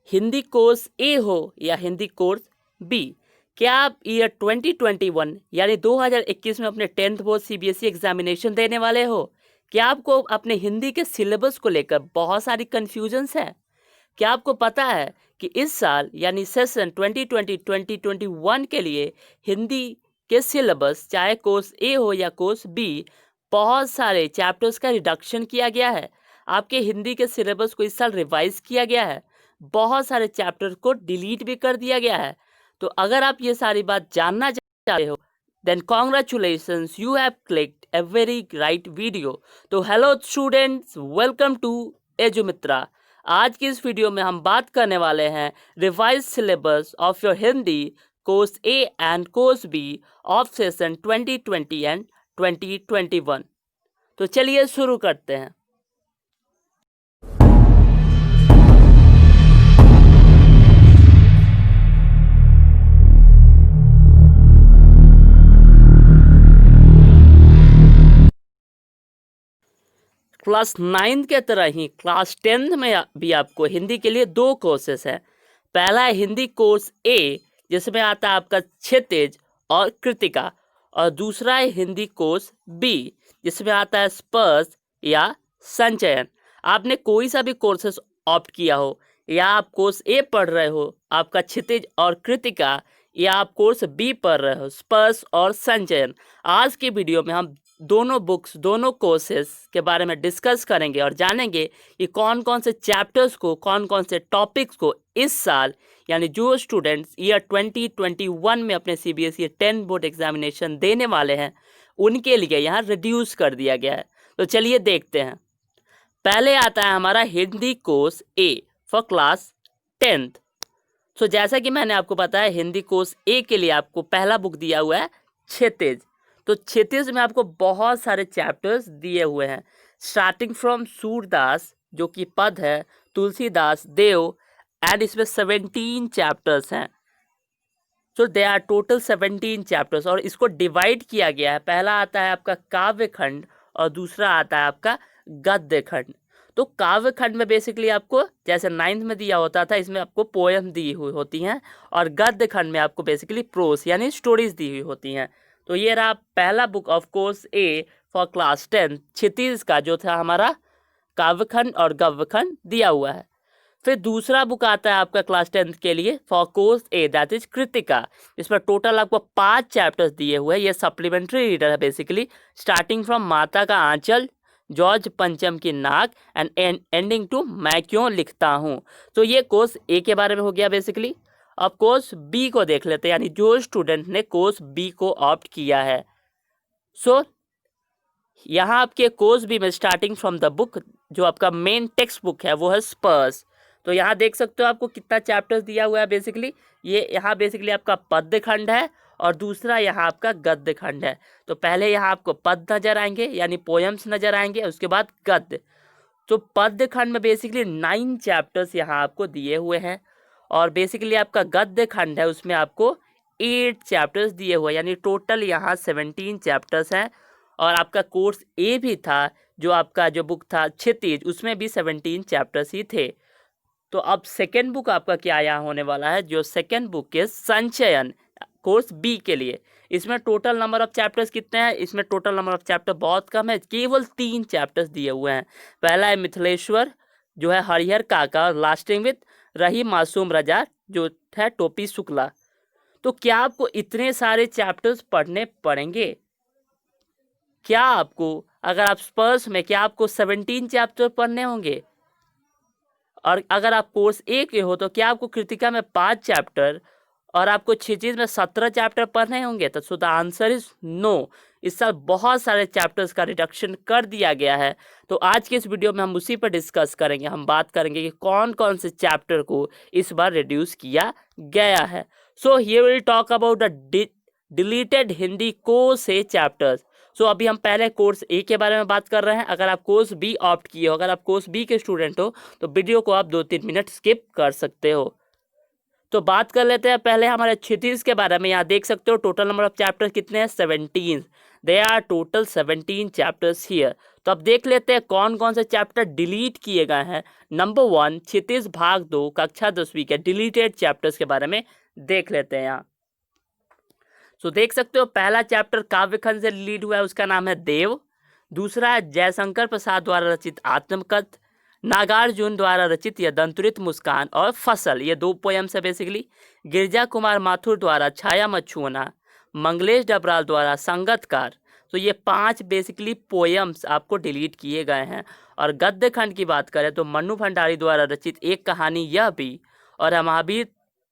Hindi course ए हो या Hindi course B, क्या आप ईयर 2021 यानी 2021 में अपने 10th बोर्ड सीबीएसई एग्जामिनेशन देने वाले हो? क्या आपको अपने हिंदी के सिलेबस को लेकर बहुत सारी कन्फ्यूजन्स है? क्या आपको पता है कि इस साल यानी सेशन 2020-2021 के लिए हिंदी के सिलेबस चाहे कोर्स ए हो या कोर्स बी, बहुत सारे चैप्टर्स का रिडक्शन किया गया है। आपके हिंदी के सिलेबस को इस साल रिवाइज किया गया है, बहुत सारे चैप्टर को डिलीट भी कर दिया गया है। तो अगर आप ये सारी बात जानना चाहते हो, then congratulations, you have clicked a very right video। तो हेलो स्टूडेंट्स, वेलकम टू एजुमित्रा। आज की इस वीडियो में हम बात करने वाले हैं revise syllabus of your Hindi course A and course B of session 2020 and 2021। तो चलिए शुरू करते हैं। क्लास 9 के तरह ही क्लास 10th में भी आपको हिंदी के लिए दो कोर्सेस हैं। पहला है हिंदी कोर्स ए, जिसमें आता है आपका क्षितिज और कृतिका, और दूसरा है हिंदी कोर्स बी, जिसमें आता है स्पर्श या संचयन। आपने कोई सा भी कोर्सेस ऑप्ट किया हो, या आप कोर्स ए पढ़ रहे हो आपका क्षितिज और कृतिका, या आप कोर्स बी पढ़ रहे हो स्पर्श और संचयन, आज की वीडियो में हम दोनों बुक्स, दोनों कोर्सेस के बारे में डिस्कस करेंगे और जानेंगे कि कौन कौन से चैप्टर्स को, कौन कौन से टॉपिक्स को इस साल यानी जो स्टूडेंट्स ईयर 2021 में अपने सीबीएसई 10 बोर्ड एग्जामिनेशन देने वाले हैं उनके लिए यहाँ रिड्यूस कर दिया गया है। तो चलिए देखते हैं। पहले आता है हमारा Hindi course A for class 10th। तो जैसा कि मैंने आपको बताया, हिंदी कोर्स ए के लिए आपको पहला बुक दिया हुआ है क्षितिज। तो क्षितिज में आपको बहुत सारे चैप्टर्स दिए हुए हैं, स्टार्टिंग फ्रॉम सूरदास जो कि पद है, तुलसीदास, देव, एंड इसमें 17 चैप्टर्स हैं। तो दे आर टोटल 17 चैप्टर्स, और इसको डिवाइड किया गया है। पहला आता है आपका काव्य खंड और दूसरा आता है आपका गद्य खंड। तो काव्य खंड में बेसिकली आपको जैसे 9th में दिया होता था, इसमें आपको पोएम दी हुई होती हैं, और गद्य खंड में आपको बेसिकली प्रोस यानी स्टोरीज दी हुई होती हैं। तो ये रहा पहला book of course A for class 10 क्षितिज का, जो था हमारा काव्यखंड और गव्यखंड दिया हुआ है। फिर दूसरा बुक आता है आपका क्लास 10 के लिए for course A, that is Kritika. इसमें टोटल आपको 5 चैप्टर्स दिए हुए हैं। ये सप्लीमेंट्री रीडर है बेसिकली, स्टार्टिंग फ्रॉम माता का आंचल, जॉर्ज पंचम की नाक, एंड एंडिंग टू मैं क्यों लिखता हूँ। तो ये कोर्स ए के बारे में हो गया बेसिकली। अब कोर्स बी को देख लेते हैं, यानी जो स्टूडेंट ने कोर्स बी को ऑप्ट किया है। सो यहाँ आपके कोर्स बी में स्टार्टिंग फ्रॉम द बुक, जो आपका मेन टेक्स्ट बुक है वो है स्पर्श। तो यहाँ देख सकते हो आपको कितना चैप्टर्स दिया हुआ है बेसिकली। ये यहाँ बेसिकली आपका पद्य खंड है और दूसरा यहाँ आपका गद्य खंड है। तो पहले यहाँ आपको पद नजर आएंगे यानी पोएम्स नजर आएंगे, उसके बाद गद्य। तो पद्य खंड में बेसिकली 9 चैप्टर्स यहाँ आपको दिए हुए हैं, और बेसिकली आपका गद्य खंड है उसमें आपको 8 चैप्टर्स दिए हुए, यानी टोटल यहाँ 17 चैप्टर्स हैं। और आपका कोर्स ए भी था, जो आपका जो बुक था क्षितिज, उसमें भी 17 चैप्टर्स ही थे। तो अब सेकेंड बुक आपका क्या यहाँ होने वाला है, जो सेकेंड बुक है संचयन कोर्स बी के लिए। इसमें टोटल नंबर ऑफ चैप्टर्स कितने हैं? इसमें टोटल नंबर ऑफ चैप्टर बहुत कम है, केवल 3 चैप्टर्स दिए हुए हैं। पहला है मिथिलेश्वर जो है हरिहर काका, और लास्टिंग विथ रही मासूम रजा जो है टोपी शुक्ला। तो क्या आपको इतने सारे चैप्टर्स पढ़ने पड़ेंगे? क्या आपको, अगर आप स्पर्श में, क्या आपको 17 चैप्टर पढ़ने होंगे? और अगर आप कोर्स ए के हो तो क्या आपको कृतिका में 5 चैप्टर और आपको क्षितिज में 17 चैप्टर पढ़ने होंगे? तो द आंसर इज नो। इस साल बहुत सारे चैप्टर्स का रिडक्शन कर दिया गया है। तो आज के इस वीडियो में हम उसी पर डिस्कस करेंगे। हम बात करेंगे कि कौन कौन से चैप्टर को इस बार रिड्यूस किया गया है। So here will talk about the deleted Hindi course a chapters. So अभी हम पहले कोर्स ए के बारे में बात कर रहे हैं। अगर आप कोर्स बी ऑप्ट किए हो, अगर आप कोर्स बी के स्टूडेंट हो, तो वीडियो को आप 2-3 मिनट स्किप कर सकते हो। तो बात कर लेते हैं पहले हमारे क्षितिज के बारे में। यहाँ देख सकते हो टोटल नंबर ऑफ चैप्टर्स कितने हैं, 17। They are total 17 chapters here. तो अब देख लेते हैं कौन कौन से चैप्टर डिलीट किए गए हैं। नंबर 1 क्षितिज भाग 2 कक्षा 10वीं के डिलीटेड चैप्टर्स के बारे में देख लेते हैं यहाँ। सो देख सकते हो पहला चैप्टर काव्यखंड से डिलीट हुआ है, उसका नाम है देव। दूसरा है जयशंकर प्रसाद द्वारा रचित आत्मकथ, नागार्जुन द्वारा रचित यदंतुरित मुस्कान और फसल, ये 2 पोएम्स है बेसिकली। गिरजा कुमार माथुर द्वारा छाया मत छूना, मंगलेश डबराल द्वारा संगतकार। तो ये 5 बेसिकली पोएम्स आपको डिलीट किए गए हैं। और गद्य खंड की बात करें तो मन्नू भंडारी द्वारा रचित एक कहानी यह भी, और महावीर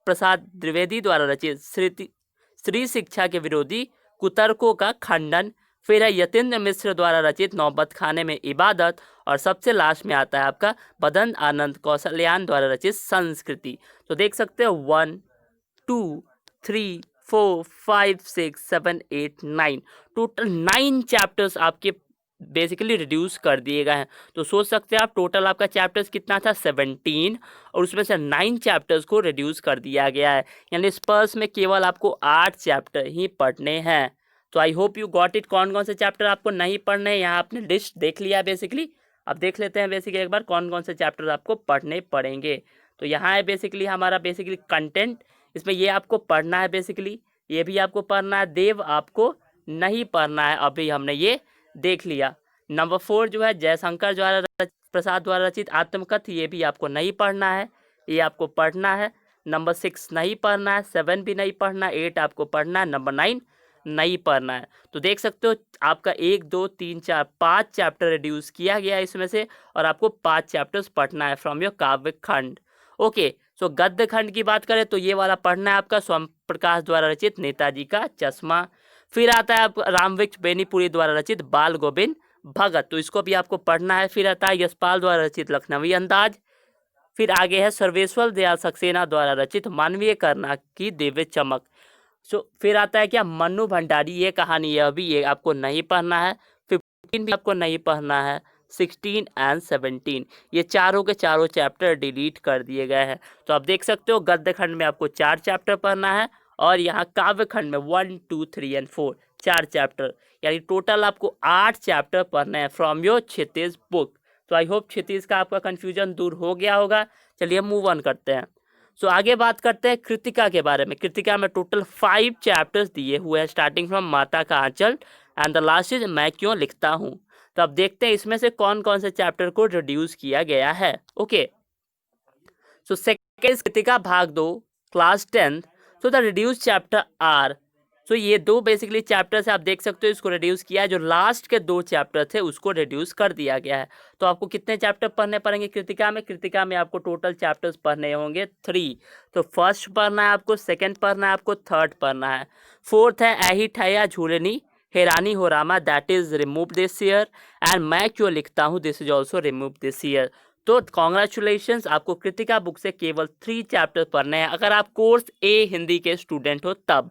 प्रसाद द्विवेदी द्वारा रचित स्त्री शिक्षा के विरोधी कुतर्कों का खंडन, फिर है यतीन्द्र मिश्र द्वारा रचित नौबत खाने में इबादत, और सबसे लास्ट में आता है आपका बदन आनंद कौशल्यान द्वारा रचित संस्कृति। तो देख सकते हो 1 2 3 4 5 6 7 8 9 टोटल 9 चैप्टर्स आपके बेसिकली रिड्यूस कर दिए गए हैं। तो सोच सकते हैं आप टोटल आपका चैप्टर्स कितना था 17, और उसमें से 9 चैप्टर्स को रिड्यूस कर दिया गया है, यानी स्पर्श में केवल आपको 8 चैप्टर ही पढ़ने हैं। तो I hope you got it, कौन कौन से चैप्टर आपको नहीं पढ़ने हैं। यहाँ आपने लिस्ट देख लिया बेसिकली। अब देख लेते हैं बेसिकली एक बार कौन कौन से चैप्टर आपको पढ़ने पड़ेंगे। तो यहाँ है बेसिकली हमारा बेसिकली कंटेंट, इसमें ये आपको पढ़ना है बेसिकली, ये भी आपको पढ़ना है। देव आपको नहीं पढ़ना है, अभी हमने ये देख लिया। नंबर 4 जो है जयशंकर प्रसाद द्वारा रचित आत्मकथ, ये भी आपको नहीं पढ़ना है, ये आपको पढ़ना है। नंबर 6 नहीं पढ़ना है, 7 भी नहीं पढ़ना, 8 आपको पढ़ना है, नंबर 9 नहीं पढ़ना है। तो देख सकते हो आपका 1 2 3 4 5 चैप्टर रिड्यूस किया गया है इसमें से, और आपको 5 चैप्टर्स पढ़ना है फ्रॉम योर काव्य खंड। ओके, सो गद्य खंड की बात करें तो ये वाला पढ़ना है आपका स्वयं प्रकाश द्वारा रचित नेताजी का चश्मा। फिर आता है आप रामवृक्ष बेनीपुरी द्वारा रचित बाल गोविंद भगत, तो इसको भी आपको पढ़ना है। फिर आता है यशपाल द्वारा रचित लखनवी अंदाज। फिर आगे है सर्वेश्वर दयाल सक्सेना द्वारा रचित मानवीय करना की दिव्य चमक। फिर आता है क्या मन्नू भंडारी, ये कहानी यह भी ये आपको नहीं पढ़ना है। 15 भी आपको नहीं पढ़ना है, 16 एंड 17 ये चारों के चारों चैप्टर डिलीट कर दिए गए हैं। तो आप देख सकते हो गद्य खंड में आपको 4 चैप्टर पढ़ना है, और यहाँ काव्य खंड में 1 2 3 एंड 4 4 चैप्टर, यानी टोटल आपको 8 चैप्टर पढ़ने हैं फ्रॉम योर क्षितिज बुक। तो आई होप क्षितिज का आपका कंफ्यूजन दूर हो गया होगा। चलिए मूव ऑन करते हैं। सो आगे बात करते हैं कृतिका के बारे में। कृतिका में टोटल 5 चैप्टर्स दिए हुए हैं, स्टार्टिंग फ्रॉम माता का आंचल एंड द लास्ट इज मैं क्यों लिखता हूँ। तो अब देखते हैं इसमें से कौन कौन से चैप्टर को रिड्यूस किया गया है। ओके, सो सेकेंड कृतिका भाग 2 class 10। So the reduce chapter are, so ये 2 बेसिकली चैप्टर्स आप देख सकते हो इसको रिड्यूस किया है। जो लास्ट के 2 चैप्टर थे उसको रिड्यूस कर दिया गया है। तो आपको कितने चैप्टर पढ़ने पड़ेंगे कृतिका में? कृतिका में आपको टोटल चैप्टर्स पढ़ने होंगे 3। तो फर्स्ट पढ़ना है आपको, सेकंड पढ़ना है आपको, थर्ड पढ़ना है। फोर्थ है ऐही ठैया झूलनी हैरानी हो Rama, that is remove this year. And मैं क्यों लिखता हूँ, this is also remove this year. तो कॉन्ग्रेचुलेशंस, आपको कृतिका बुक से केवल 3 चैप्टर पढ़ने हैं अगर आप कोर्स ए हिंदी के स्टूडेंट हो तब।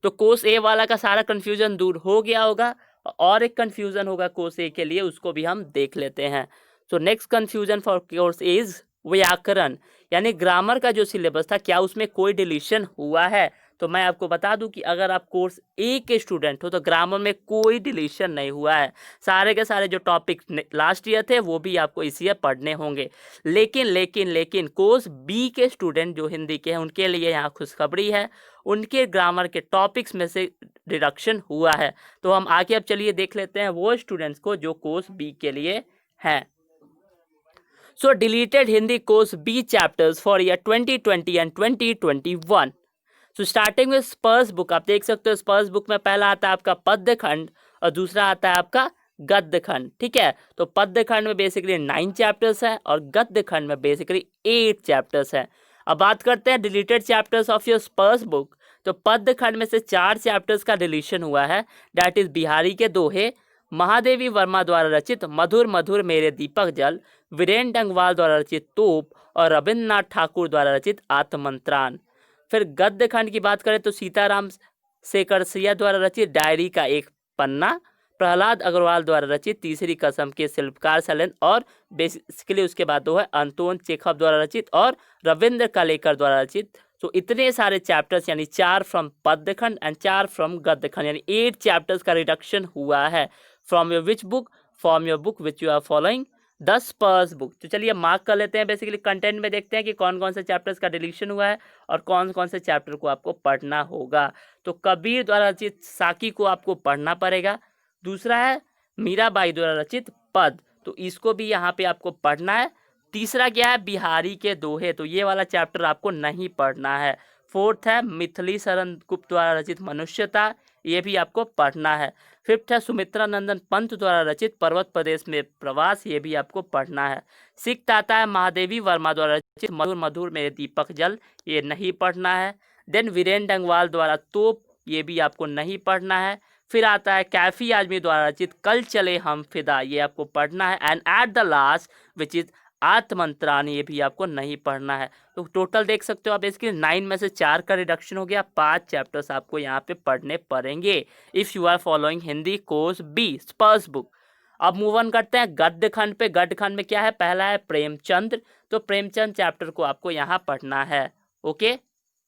तो कोर्स ए वाला का सारा कन्फ्यूजन दूर हो गया होगा, और एक कन्फ्यूजन होगा कोर्स ए के लिए, उसको भी हम देख लेते हैं। So next confusion for course A is व्याकरण, यानी ग्रामर का जो सिलेबस था क्या उसमें कोई डिलीशन हुआ है। तो मैं आपको बता दूं कि अगर आप कोर्स ए के स्टूडेंट हो तो ग्रामर में कोई डिलीशन नहीं हुआ है। सारे के सारे जो टॉपिक लास्ट ईयर थे वो भी आपको इस ईयर पढ़ने होंगे। लेकिन कोर्स बी के स्टूडेंट जो हिंदी के हैं उनके लिए यहाँ खुशखबरी है, उनके ग्रामर के टॉपिक्स में से रिडक्शन हुआ है। तो हम आगे अब चलिए देख लेते हैं वो स्टूडेंट्स को जो कोर्स बी के लिए हैं। So deleted Hindi course B chapters for year 2020 and 2021। So starting में स्पर्श बुक, आप देख सकते हो स्पर्श बुक में पहला आता है आपका पद्य खंड और दूसरा आता है आपका गद्य खंड। ठीक है, तो पद्य खंड में बेसिकली 9 चैप्टर्स है और गद्य खंड में बेसिकली 8 चैप्टर्स है। अब बात करते हैं डिलीटेड चैप्टर्स ऑफ योर स्पर्श बुक। तो पद्य खंड में से 4 चैप्टर्स का डिलीशन हुआ है, दैट इज बिहारी के दोहे, महादेवी वर्मा द्वारा रचित मधुर मधुर मेरे दीपक जल, वीरेंद्र डंगवाल द्वारा रचित तोप और रविन्द्रनाथ ठाकुर द्वारा रचित आत्मंत्राण। फिर गद्य खंड की बात करें तो सीताराम सेकरसिया द्वारा रचित डायरी का एक पन्ना, प्रहलाद अग्रवाल द्वारा रचित तीसरी कसम के शिल्पकार सलेन, और बेसिकली उसके बाद 2 है अंतोन चेखव द्वारा रचित और रविंद्र कालेकर द्वारा रचित सो इतने सारे चैप्टर्स यानी 4 फ्रॉम पद्यखंड एंड 4 फ्रॉम गद्यखंड यानी 8 चैप्टर्स का रिडक्शन हुआ है from your which book, from your book which you are following 10 पर्स बुक। तो चलिए मार्क कर लेते हैं। बेसिकली कंटेंट में देखते हैं कि कौन कौन से चैप्टर्स का डिलीशन हुआ है और कौन कौन से चैप्टर को आपको पढ़ना होगा। तो कबीर द्वारा रचित साकी को आपको पढ़ना पड़ेगा। दूसरा है मीराबाई द्वारा रचित पद, तो इसको भी यहाँ पे आपको पढ़ना है। तीसरा क्या है बिहारी के दोहे, तो ये वाला चैप्टर आपको नहीं पढ़ना है। फोर्थ है मिथिली शरण गुप्त द्वारा रचित मनुष्यता, ये भी आपको पढ़ना है। फिफ्थ है सुमित्रा नंदन पंत द्वारा रचित पर्वत प्रदेश में प्रवास, ये भी आपको पढ़ना है। सिक्स्थ आता है महादेवी वर्मा द्वारा रचित मधुर मधुर में दीपक जल, ये नहीं पढ़ना है। देन वीरेंद्र डंगवाल द्वारा तोप, ये भी आपको नहीं पढ़ना है। फिर आता है कैफी आजमी द्वारा रचित कल चले हम फिदा, ये आपको पढ़ना है। And at the last which is Aatmatran, ये भी आपको नहीं पढ़ना है। तो टोटल देख सकते हो आप इसके 9 में से 4 का रिडक्शन हो गया। 5 चैप्टर्स आपको यहाँ पे पढ़ने पड़ेंगे if you are following Hindi course B Sparsh book. अब मूव ऑन करते हैं गद्य खंड पे। गद्य खंड में क्या है, पहला है प्रेमचंद्र, तो प्रेमचंद चैप्टर को आपको यहाँ पढ़ना है। ओके,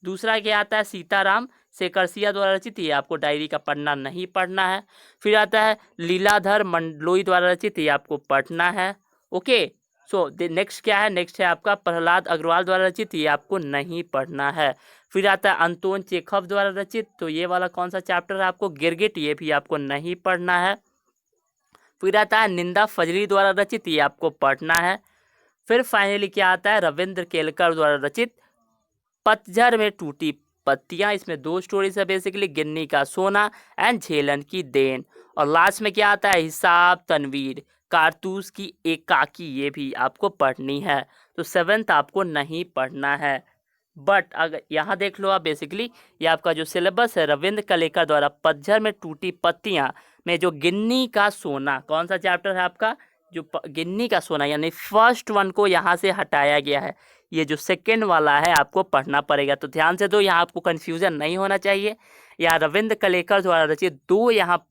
दूसरा क्या आता है सीताराम शेखरसिया द्वारा रचित, ये आपको डायरी का पढ़ना नहीं पढ़ना है। फिर आता है लीलाधर मंडलोई द्वारा रचित, ये आपको पढ़ना है। ओके, सो नेक्स्ट क्या है, नेक्स्ट है आपका प्रहलाद अग्रवाल द्वारा रचित, ये आपको नहीं पढ़ना है। फिर आता है अंतोन चेखव द्वारा रचित, तो ये वाला कौन सा चैप्टर है आपको गिरगिट, ये भी आपको नहीं पढ़ना है। फिर आता है निंदा फजली द्वारा रचित, ये आपको पढ़ना है। फिर फाइनली क्या आता है रविंद्र केलकर द्वारा रचित पतझड़ में टूटी पत्तियां, इसमें 2 स्टोरीज है बेसिकली, गिन्नी का सोना एंड झेलन की देन। और लास्ट में क्या आता है हिसाब तनवीर कारतूस की एकाकी, ये भी आपको पढ़नी है। तो 7th आपको नहीं पढ़ना है। बट अगर यहाँ देख लो आप बेसिकली ये आपका जो सिलेबस है रविंद्र कलेकर द्वारा पतझड़ में टूटी पत्तियां में जो गिन्नी का सोना, कौन सा चैप्टर है आपका जो गिन्नी का सोना, यानी फर्स्ट वन को यहाँ से हटाया गया है। ये जो सेकंड वाला है आपको पढ़ना पड़ेगा। तो ध्यान से दो, यहाँ आपको कंफ्यूजन नहीं होना चाहिए। यहाँ रविंद्र कलेकर द्वारा रचित 2 यहाँ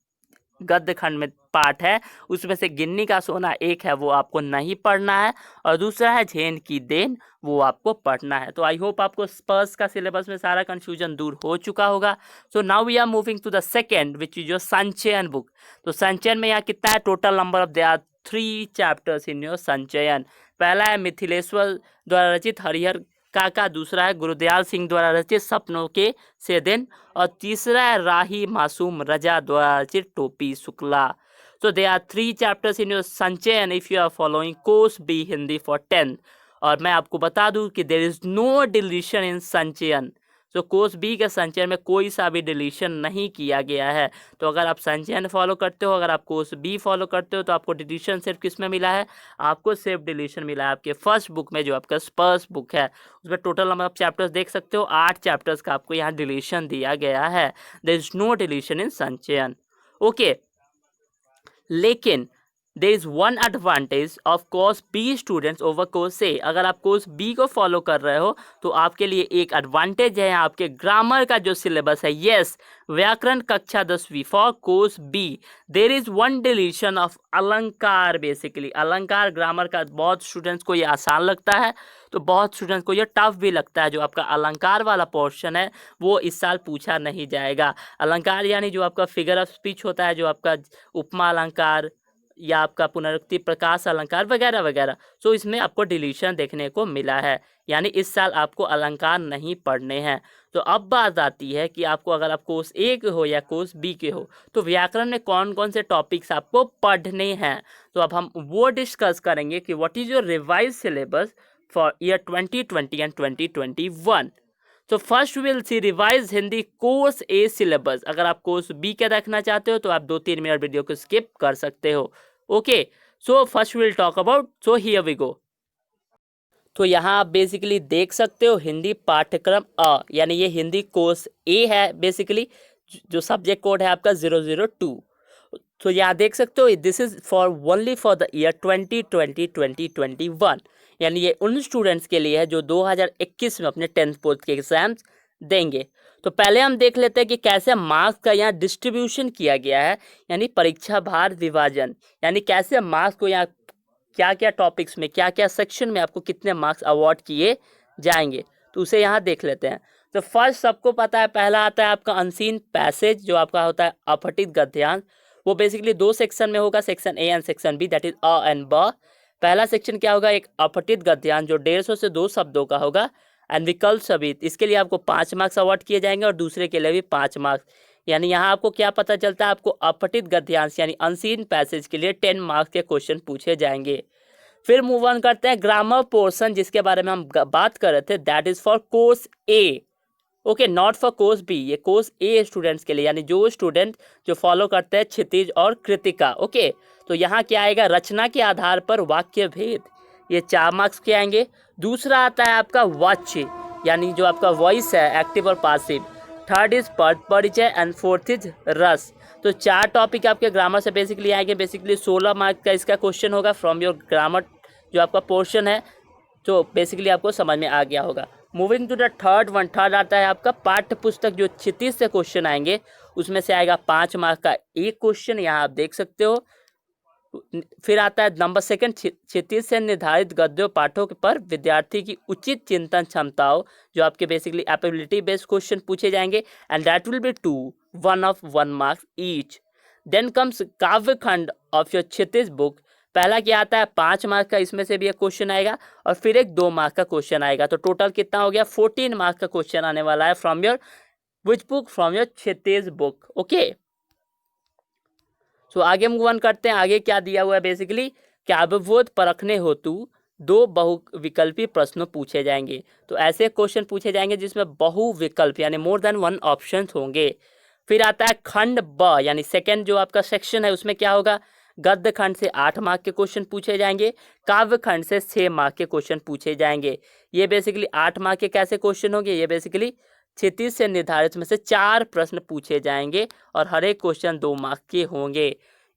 गद्य खंड में पाठ है, उसमें से गिन्नी का सोना एक है वो आपको नहीं पढ़ना है, और दूसरा है झेन की देन, वो आपको पढ़ना है। तो आई होप आपको स्पर्श का सिलेबस में सारा कंफ्यूजन दूर हो चुका होगा। So now we are moving to the second which is your Sanchayan book. तो संचयन में यहाँ कितना है total number of, they are 3 chapters in your Sanchayan. पहला है मिथिलेश्वर द्वारा रचित हरिहर काका, दूसरा है गुरुदयाल सिंह द्वारा रचित सपनों के से दिन, और तीसरा है राही मासूम रजा द्वारा रचित टोपी Shukla. So there are 3 chapters in your संचयन if you are following course B Hindi for 10th। और मैं आपको बता दूं कि there is no deletion in संचयन। तो कोर्स बी के संचयन में कोई सा भी डिलीशन नहीं किया गया है। तो अगर आप संचयन फॉलो करते हो, अगर आप कोर्स बी फॉलो करते हो, तो आपको डिलीशन सिर्फ किस में मिला है, आपको सिर्फ डिलीशन मिला है आपके फर्स्ट बुक में जो आपका स्पर्श बुक है, उसमें टोटल नंबर ऑफ चैप्टर्स देख सकते हो 8 चैप्टर्स का आपको यहाँ डिलीशन दिया गया है। There is no deletion in Sanchayan. Okay, लेकिन there is one advantage of course B students over course A. अगर आप कोर्स बी को फॉलो कर रहे हो तो आपके लिए एक एडवांटेज है, आपके ग्रामर का जो सिलेबस है, यस व्याकरण कक्षा 10वीं for course B there is one deletion of अलंकार। बेसिकली अलंकार ग्रामर का बहुत स्टूडेंट्स को ये आसान लगता है, तो बहुत स्टूडेंट्स को ये टफ भी लगता है। जो आपका अलंकार वाला पोर्शन है वो इस साल पूछा नहीं जाएगा। अलंकार यानी जो आपका फिगर ऑफ स्पीच होता है, जो आपका उपमा अलंकार या आपका पुनरुक्ति प्रकाश अलंकार वगैरह वगैरह, सो इसमें आपको डिलीशन देखने को मिला है, यानी इस साल आपको अलंकार नहीं पढ़ने हैं। तो अब बात आती है कि आपको अगर आप कोर्स ए के हो या कोर्स बी के हो तो व्याकरण में कौन कौन से टॉपिक्स आपको पढ़ने हैं। तो अब हम वो डिस्कस करेंगे कि what is your revise syllabus for year 2020 and 2021। तो first will see revise Hindi course A syllabus. अगर आप कोर्स बी का देखना चाहते हो तो आप 2-3 मिनट वीडियो को स्किप कर सकते हो। Okay, so first will talk about, so here we go. तो यहाँ आप बेसिकली देख सकते हो हिंदी पाठ्यक्रम अ, यानी ये हिंदी कोर्स ए है बेसिकली, जो सब्जेक्ट कोड है आपका 002। तो यहाँ देख सकते हो this is for only for the year 2020-2021, यानी ये उन स्टूडेंट्स के लिए है जो 2021 में अपने 10th बोर्ड के एग्जाम्स देंगे। तो पहले हम देख लेते हैं कि कैसे मार्क्स का यहाँ डिस्ट्रीब्यूशन किया गया है, यानी परीक्षा भार विभाजन, यानी कैसे मार्क्स को यहाँ क्या क्या टॉपिक्स में क्या क्या सेक्शन में आपको कितने मार्क्स अवार्ड किए जाएंगे। तो उसे यहाँ देख लेते हैं। तो फर्स्ट सबको पता है, पहला आता है आपका अनसीन पैसेज, जो आपका होता है अपठित गद्यांश। वो बेसिकली दो सेक्शन में होगा, section A and section B, that is अ एंड ब। पहला सेक्शन क्या होगा, एक अपठित गद्यांश जो 150 से 2 शब्दों का होगा, एंड विकल्प सभी, इसके लिए आपको 5 मार्क्स अवार्ड किए जाएंगे और दूसरे के लिए भी 5 मार्क्स। यानी यहाँ आपको क्या पता चलता है, आपको अपठित गद्यांश यानी अनसीन पैसेज के लिए 10 मार्क्स के क्वेश्चन पूछे जाएंगे। फिर मूव ऑन करते हैं ग्रामर पोर्शन, जिसके बारे में हम बात कर रहे थे, that is for course A, okay, not for course B. ये कोर्स ए स्टूडेंट्स के लिए, यानी जो स्टूडेंट जो फॉलो करते हैं क्षितिज और कृतिका, ओके। तो यहाँ क्या आएगा, रचना के आधार पर वाक्य भेद, ये 4 मार्क्स के आएंगे। दूसरा आता है आपका वाच्य, यानी जो आपका वॉइस है, एक्टिव और पासिव। थर्ड इज पद परिचय एंड फोर्थ इज रस। तो 4 टॉपिक आपके ग्रामर से बेसिकली आएंगे। बेसिकली 16 मार्क्स का इसका क्वेश्चन होगा फ्रॉम योर ग्रामर, जो आपका पोर्शन है, जो बेसिकली आपको समझ में आ गया होगा। Moving to the third one, third आता है आपका पाठ्य पुस्तक, जो क्षितिज से क्वेश्चन आएंगे, उसमें से आएगा 5 मार्क्स का एक क्वेश्चन, यहाँ आप देख सकते हो। फिर आता है नंबर सेकंड, क्षितिज से निर्धारित गद्यों पाठों पर विद्यार्थी की उचित चिंतन क्षमताओं, जो आपके बेसिकली एबिलिटी बेस्ड क्वेश्चन पूछे जाएंगे, and that will be 2, 1 of 1 mark each. Then comes काव्य खंड ऑफ योर क्षितिज बुक। पहला क्या आता है, 5 मार्क्स का, इसमें से भी एक क्वेश्चन आएगा और फिर एक 2 मार्क्स का क्वेश्चन आएगा। तो टोटल कितना हो गया, 14 मार्क्स का क्वेश्चन आने वाला है from your which book, from your Kshitij book, okay. So आगे मूव ऑन करते हैं। आगे क्या दिया हुआ है, बेसिकली काव्यबोध परखने हेतु 2 बहुविकल्पी प्रश्न पूछे जाएंगे। तो ऐसे क्वेश्चन पूछे जाएंगे जिसमें बहुविकल्प यानी मोर देन 1 ऑप्शन होंगे। फिर आता है खंड ब, यानी सेकेंड जो आपका सेक्शन है, उसमें क्या होगा, गद्य खंड से 8 मार्क के क्वेश्चन पूछे जाएंगे, काव्य खंड से 6 मार्क के क्वेश्चन पूछे जाएंगे। ये बेसिकली 8 मार्क के कैसे क्वेश्चन होंगे, ये बेसिकली क्षितिज से निर्धारित में से 4 प्रश्न पूछे जाएंगे और हर एक क्वेश्चन 2 मार्क के होंगे।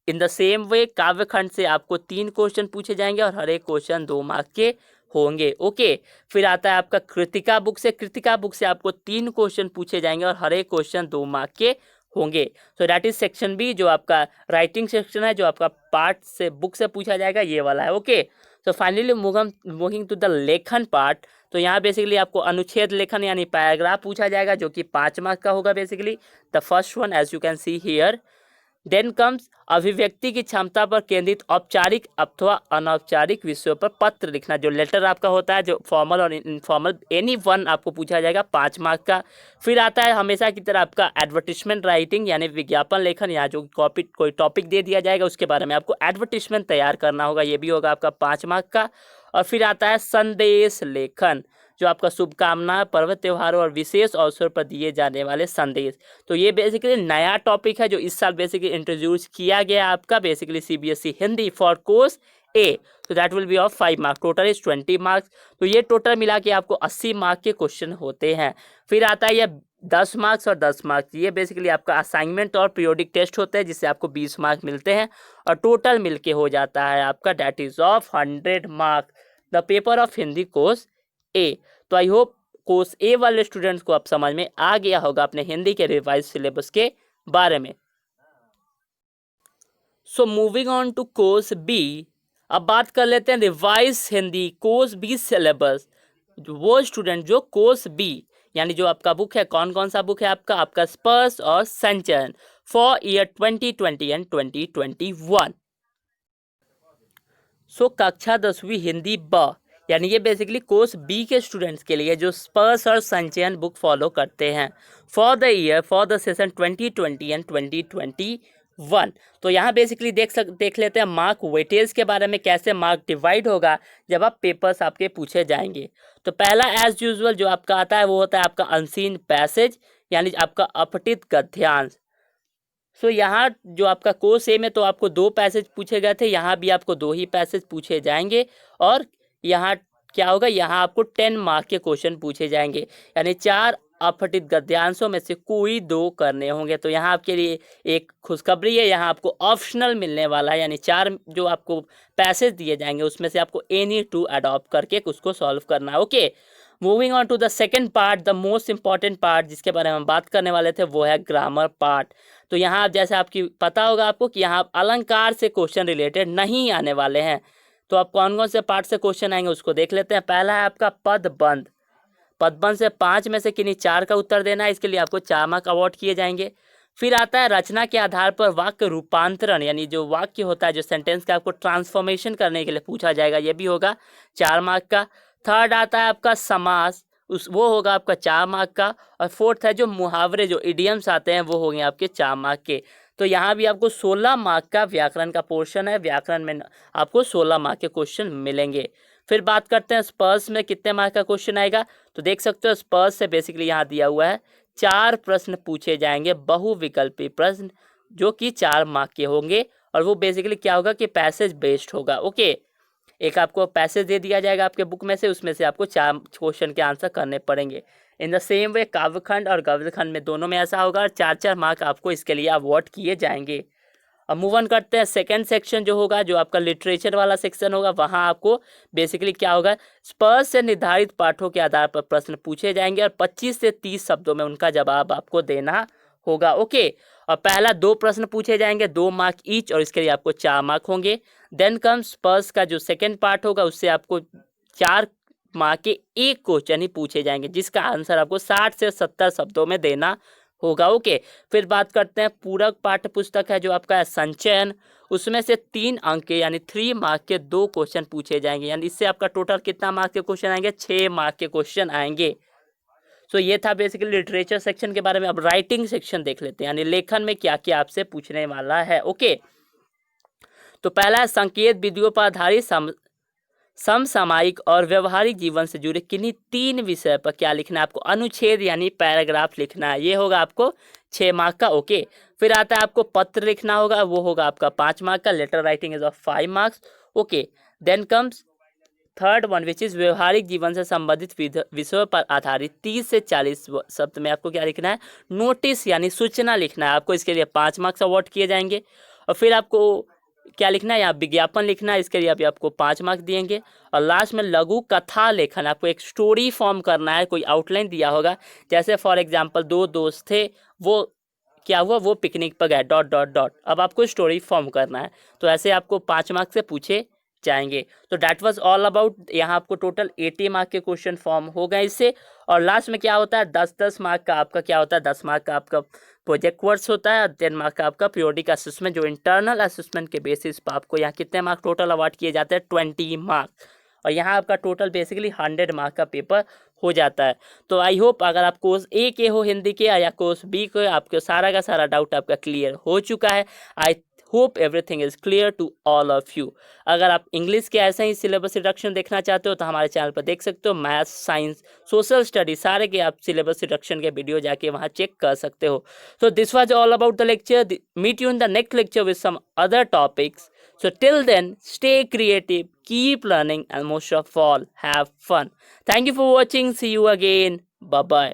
इन द सेम वे काव्य खंड से आपको 3 क्वेश्चन पूछे जाएंगे और हर एक क्वेश्चन 2 मार्क के होंगे, ओके। फिर आता है आपका कृतिका बुक से, कृतिका बुक से आपको 3 क्वेश्चन पूछे जाएंगे और हर एक क्वेश्चन 2 मार्क के होंगे। So that is section B, जो आपका राइटिंग सेक्शन है, जो आपका पार्ट से बुक से पूछा जाएगा, ये वाला है, okay. So finally moving to the लेखन पार्ट। तो यहाँ बेसिकली आपको अनुच्छेद लेखन यानी पैराग्राफ पूछा जाएगा, जो कि 5 मार्क्स का होगा basically. The first one as you can see here. Then comes अभिव्यक्ति की क्षमता पर केंद्रित औपचारिक अथवा अनौपचारिक विषयों पर पत्र लिखना, जो लेटर आपका होता है, जो फॉर्मल और इनफॉर्मल एनी वन आपको पूछा जाएगा 5 मार्क्स का। फिर आता है हमेशा की तरह आपका एडवर्टिजमेंट राइटिंग यानी विज्ञापन लेखन, या जो कोई टॉपिक दे दिया जाएगा उसके बारे में आपको एडवर्टिजमेंट तैयार करना होगा, ये भी होगा आपका 5 मार्क्स का। और फिर आता है संदेश लेखन, जो आपका शुभकामना, पर्व त्योहारों और विशेष अवसर पर दिए जाने वाले संदेश। तो ये बेसिकली नया टॉपिक है जो इस साल बेसिकली इंट्रोड्यूस किया गया आपका basically CBSE Hindi for course A. तो that will be of 5 marks, total is 20 marks. तो ये टोटल मिला के आपको 80 मार्क के क्वेश्चन होते हैं। फिर आता है ये 10 मार्क्स और 10 मार्क्स, ये बेसिकली आपका असाइनमेंट और पीरियोडिक टेस्ट होते हैं, जिससे आपको 20 मार्क्स मिलते हैं और टोटल मिलके हो जाता है आपका that is of 100 marks the paper of Hindi course A. तो आई होप कोर्स ए वाले स्टूडेंट्स को अब समझ में आ गया होगा अपने हिंदी के रिवाइज सिलेबस के बारे में। So moving on to course B, अब बात कर लेते हैं revise Hindi course B syllabus. वो स्टूडेंट जो कोर्स बी यानी जो आपका बुक है, कौन कौन सा बुक है आपका स्पर्श और संचयन फॉर ईयर 2020 एंड 2021। सो कक्षा 10वीं हिंदी ब, यानी ये बेसिकली कोर्स बी के स्टूडेंट्स के लिए जो स्पर्श और संचयन बुक फॉलो करते हैं फॉर द सेशन 2020 एंड 2021। तो यहाँ बेसिकली देख लेते हैं मार्क वेटेज के बारे में, कैसे मार्क डिवाइड होगा जब आप पेपर्स आपके पूछे जाएंगे। तो पहला एज यूजुअल जो आपका आता है वो होता है आपका अनसीन पैसेज, यानी आपका अपठित गद्यांश। सो यहाँ जो आपका कोर्स ए में तो आपको 2 पैसेज पूछे गए थे, यहाँ भी आपको 2 ही पैसेज पूछे जाएंगे और यहाँ क्या होगा, यहाँ आपको 10 मार्क के क्वेश्चन पूछे जाएंगे, यानी 4 अपठित गद्यांशों में से कोई 2 करने होंगे। तो यहाँ आपके लिए एक खुशखबरी है, यहाँ आपको ऑप्शनल मिलने वाला है, यानी 4 जो आपको पैसेज दिए जाएंगे उसमें से आपको एनी 2 अडॉप्ट करके उसको सॉल्व करना है, okay. Moving on to the second part, the most important part जिसके बारे में हम बात करने वाले थे वो है ग्रामर पार्ट। तो यहाँ जैसे आपकी पता होगा आपको कि यहाँ अलंकार से क्वेश्चन रिलेटेड नहीं आने वाले हैं। तो आप कौन कौन से पार्ट से क्वेश्चन आएंगे उसको देख लेते हैं। पहला है आपका पदबंध। पदबंध से 5 में से किन्हीं 4 का उत्तर देना है, इसके लिए आपको 4 मार्क अवार्ड किए जाएंगे। फिर आता है रचना के आधार पर वाक्य रूपांतरण, यानी जो वाक्य होता है, जो सेंटेंस का आपको ट्रांसफॉर्मेशन करने के लिए पूछा जाएगा, ये भी होगा 4 मार्क का। थर्ड आता है आपका समास, वो होगा आपका 4 मार्क का। और फोर्थ है जो मुहावरे, जो इडियम्स आते हैं, वो होंगे आपके 4 मार्क के। तो यहाँ भी आपको 16 मार्क का व्याकरण का पोर्शन है, व्याकरण में आपको 16 मार्क के क्वेश्चन मिलेंगे। फिर बात करते हैं स्पर्श में कितने मार्क का क्वेश्चन आएगा। तो देख सकते हो स्पर्श से बेसिकली यहाँ दिया हुआ है 4 प्रश्न पूछे जाएंगे, बहुविकल्पी प्रश्न, जो कि 4 मार्क के होंगे। और वो बेसिकली क्या होगा कि पैसेज बेस्ड होगा। ओके, एक आपको पैसेज दे दिया जाएगा आपके बुक में से, उसमें से आपको 4 क्वेश्चन के आंसर करने पड़ेंगे। इन द सेम वे काव्यखंड और गद्यखंड में दोनों में ऐसा होगा, और 4-4 मार्क आपको इसके लिए अवार्ड किए जाएंगे। अब मूव ऑन करते हैं सेकंड सेक्शन जो होगा, जो आपका लिटरेचर वाला सेक्शन होगा। वहाँ आपको बेसिकली क्या होगा, स्पर्श से निर्धारित पाठों के आधार पर प्रश्न पूछे जाएंगे और 25 से 30 शब्दों में उनका जवाब आपको देना होगा। ओके, और पहला 2 प्रश्न पूछे जाएंगे, 2 मार्क ईच, और इसके लिए आपको 4 मार्क होंगे। देन कम स्पर्श का जो सेकेंड पार्ट होगा, उससे आपको 4 मार्क के 1 क्वेश्चन ही पूछे जाएंगे, जिसका आंसर आपको 60 से 70 शब्दों में देना होगा। ओके, फिर बात करते हैं पूरक पाठ्य पुस्तक है जो आपका है संचयन, उसमें से 3 अंक के यानी 3 मार्क के 2 क्वेश्चन पूछे जाएंगे, यानी इससे आपका टोटल कितना मार्क के क्वेश्चन आएंगे, 6 मार्क के क्वेश्चन आएंगे। सो ये था बेसिकली लिटरेचर सेक्शन के बारे में। अब राइटिंग सेक्शन देख लेते हैं, यानी लेखन में क्या क्या आपसे पूछने वाला है। ओके, तो पहला है संकेत विधियों पर आधारित समसामयिक और व्यवहारिक जीवन से जुड़े किन्हीं 3 विषय पर क्या लिखना है आपको, अनुच्छेद यानी पैराग्राफ लिखना है, ये होगा आपको 6 मार्क का। ओके, फिर आता है आपको पत्र लिखना होगा, वो होगा आपका 5 मार्क का। Letter writing is of 5 marks. Okay, then comes third one which is व्यवहारिक जीवन से संबंधित विषयों पर आधारित 30 से 40 शब्द में आपको क्या लिखना है, नोटिस यानी सूचना लिखना है आपको, इसके लिए 5 मार्क्स अवार्ड किए जाएंगे। और फिर आपको क्या लिखना है, यहाँ विज्ञापन लिखना है, इसके लिए अभी आपको 5 मार्क्स दिएंगे। और लास्ट में लघु कथा लेखन, आपको एक स्टोरी फॉर्म करना है, कोई आउटलाइन दिया होगा, जैसे फॉर एग्जांपल 2 दोस्त थे, वो क्या हुआ, वो पिकनिक पर गए ... अब आपको स्टोरी फॉर्म करना है, तो ऐसे आपको 5 मार्क्स से पूछे जाएंगे। तो दैट वाज ऑल अबाउट, यहाँ आपको टोटल 80 मार्क के क्वेश्चन फॉर्म हो गए इससे। और लास्ट में क्या होता है, 10-10 मार्क का आपका क्या होता है, 10 मार्क का आपका प्रोजेक्ट वर्क्स होता है, और 10 मार्क का आपका पीरियोडिक असेसमेंट, जो इंटरनल असेसमेंट के बेसिस पर आपको यहाँ कितने मार्क टोटल अवार्ड किए जाते हैं, 20 मार्क। और यहाँ आपका टोटल बेसिकली 100 मार्क का पेपर हो जाता है। तो आई होप अगर आप कोर्स ए के हो हिंदी के या कोर्स बी के, आपको सारा का सारा डाउट आपका क्लियर हो चुका है। I hope everything is clear to all of you. अगर आप इंग्लिश के ऐसे ही सिलेबस रिडक्शन देखना चाहते हो तो हमारे चैनल पर देख सकते हो, मैथ्स, साइंस, सोशल स्टडी, सारे के आप सिलेबस रिडक्शन के वीडियो जाके वहाँ चेक कर सकते हो। So this was all about the lecture. Meet you in the next lecture with some other topics. So till then, stay creative, keep learning, and most of all, have fun. Thank you for watching. See you again. Bye bye.